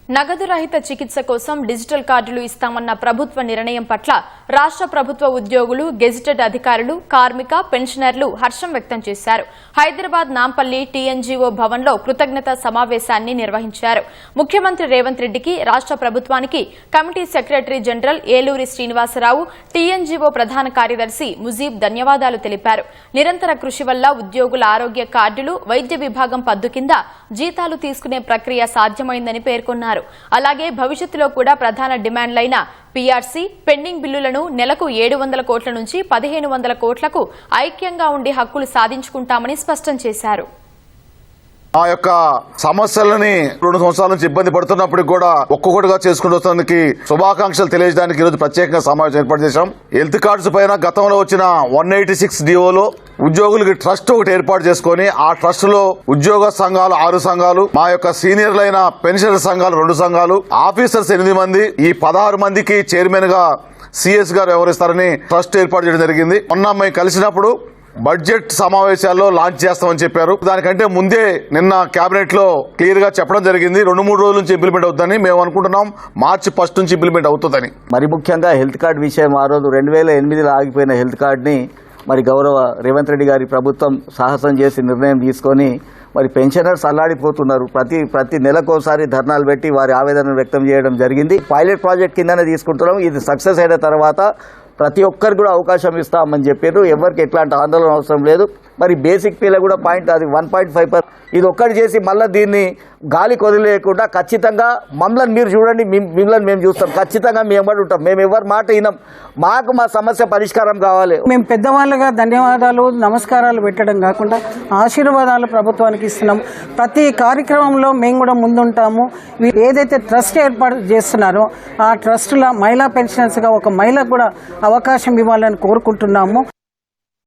నగదు రహిత చికిత్స కోసం డిజిటల్ కార్డులు ఇస్తామన్న ప్రభుత్వ నిర్ణయం పట్ల రాష్ట్ర ప్రభుత్వ ఉద్యోగులు, గెజిటెడ్ అధికారులు, కార్మిక, పెన్షనర్లు హర్షం వ్యక్తం చేశారు. హైదరాబాద్ నాంపల్లి టీఎన్జీఓ భవన్లో కృతజ్ఞత సమావేశాన్ని నిర్వహించారు. ముఖ్యమంత్రి రేవంత్ రెడ్డికి, రాష్ట్ర ప్రభుత్వానికి committee secretary general Eluri Srinivasarao, TNGO ప్రధాన కార్యదర్శి ముజీబ్ ధన్యవాదాలు తెలిపారు. నిరంతర కృషి వల్ల ఉద్యోగుల ఆరోగ్య కార్డులు, వైద్య విభాగం పద్దు కింద జీతాలు తీసుకునే ప్రక్రియ సాధ్యమైందని పేర్కొన్నారు. అలాగే భవిష్యత్తులో కూడా ప్రధాన డిమాండ్లైన పీఆర్సీ, పెండింగ్ బిల్లులను నెలకు 700 కోట్ల నుంచి 1500 కోట్లకు ఐక్యంగా ఉండి హక్కులు సాధించుకుంటామని స్పష్టం చేశారు. ఆ యొక్క సమస్యలని 2 సంవత్సరాల నుంచి ఇబ్బంది పడుతున్నప్పటికీ కూడా ఒక్కొక్కటిగా చేసుకుంటూ వస్తున్నందుకు శుభాకాంక్షలు తెలియజేయడానికి ఈరోజు ప్రత్యేకంగా సమావేశం ఏర్పాటు చేశాం. హెల్త్ కార్డ్స్ పైన గతంలో వచ్చిన 186 డిఓలో ఉద్యోగులకి ట్రస్ట్ ఒకటి ఏర్పాటు చేసుకుని ఆ ట్రస్ట్ లో ఉద్యోగ సంఘాలు 6 సంఘాలు, మా యొక్క సీనియర్లైన పెన్షనర్ సంఘాలు 2 సంఘాలు, ఆఫీసర్స్ 8 మంది, ఈ 16 మందికి చైర్మన్ గా సిఎస్ గారు వ్యవహరిస్తారని ట్రస్ట్ ఏర్పాటు చేయడం జరిగింది. మొన్న మేము కలిసినప్పుడు బడ్జెట్ సమావేశాల్లో లాంచ్ చేస్తామని చెప్పారు. దానికంటే ముందే నిన్న కేబినెట్ లో క్లియర్ గా చెప్పడం జరిగింది. 2-3 రోజుల నుంచి ఇంప్లిమెంట్ అవుతుందని మేము అనుకుంటున్నాం. మార్చి 1 నుంచి ఇంప్లిమెంట్ అవుతుందని. మరి ముఖ్యంగా హెల్త్ కార్డు విషయం ఆ రోజు 2008లో ఆగిపోయిన హెల్త్ కార్డుని మరి గౌరవ రేవంత్ రెడ్డి గారి ప్రభుత్వం సాహసం చేసి నిర్ణయం తీసుకొని మరి పెన్షనర్స్ అల్లాడిపోతున్నారు. ప్రతి నెలకోసారి ధర్నాలు పెట్టి వారి ఆవేదనను వ్యక్తం చేయడం జరిగింది. పైలట్ ప్రాజెక్ట్ కిందనే తీసుకుంటున్నాం. ఇది సక్సెస్ అయిన తర్వాత ప్రతి ఒక్కరికి కూడా అవకాశం ఇస్తామని చెప్పారు. ఎవరికి ఎట్లాంటి ఆందోళన అవసరం లేదు. మరి బేసిక్ పీలో కూడా పాయింట్ అది 1.5%. ఇది ఒక్కటి చేసి మళ్ళీ దీన్ని గాలి కొదిలేయకుండా ఖచ్చితంగా మమ్మల్ని మీరు చూడండి, మిమ్మల్ని మేము చూస్తాం, ఖచ్చితంగా మేము ఎంబడి ఉంటాం. మేము ఎవరి మాట వినం. మాకు మా సమస్య పరిష్కారం కావాలి. మేము పెద్దవాళ్ళుగా ధన్యవాదాలు, నమస్కారాలు పెట్టడం కాకుండా ఆశీర్వాదాలు ప్రభుత్వానికి ఇస్తున్నాం. ప్రతి కార్యక్రమంలో మేము కూడా ముందుంటాము. ఏదైతే ట్రస్ట్ ఏర్పాటు చేస్తున్నారో ఆ ట్రస్టుల మహిళా పెన్షనర్స్గా ఒక మహిళకు కూడా అవకాశం ఇవ్వాలని కోరుకుంటున్నాము.